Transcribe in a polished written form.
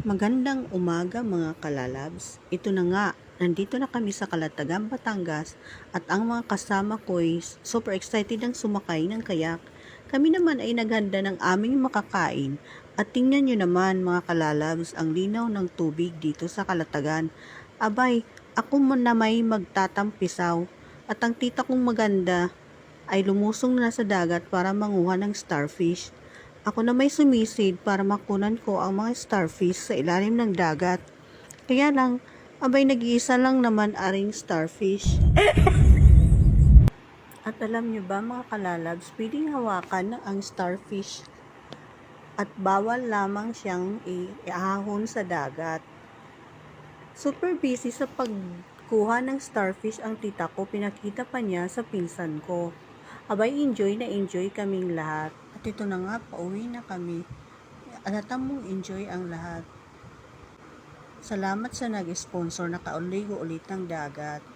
Magandang umaga mga kalalabs. Ito na nga, nandito na kami sa Calatagan, Batangas at ang mga kasama ko ay super excited ang sumakay ng kayak. Kami naman ay naghanda ng aming makakain at tingnan nyo naman mga kalalabs ang linaw ng tubig dito sa Calatagan. Abay, ako na may magtatampisaw at ang tita kong maganda ay lumusong na sa dagat para manguha ng starfish. Ako na may sumisid para makunan ko ang mga starfish sa ilalim ng dagat. Kaya lang, abay nag-iisa lang naman aring starfish. At alam nyo ba mga kalalabs, pwedeng hawakan ang starfish at bawal lamang siyang iahon sa dagat. Super busy sa pagkuha ng starfish ang tita ko, pinakita pa niya sa pinsan ko. Abay, enjoy na enjoy kaming lahat. At ito na nga, pauwi na kami. Alata mong enjoy ang lahat. Salamat sa nag-sponsor na kauligo ulit ng dagat.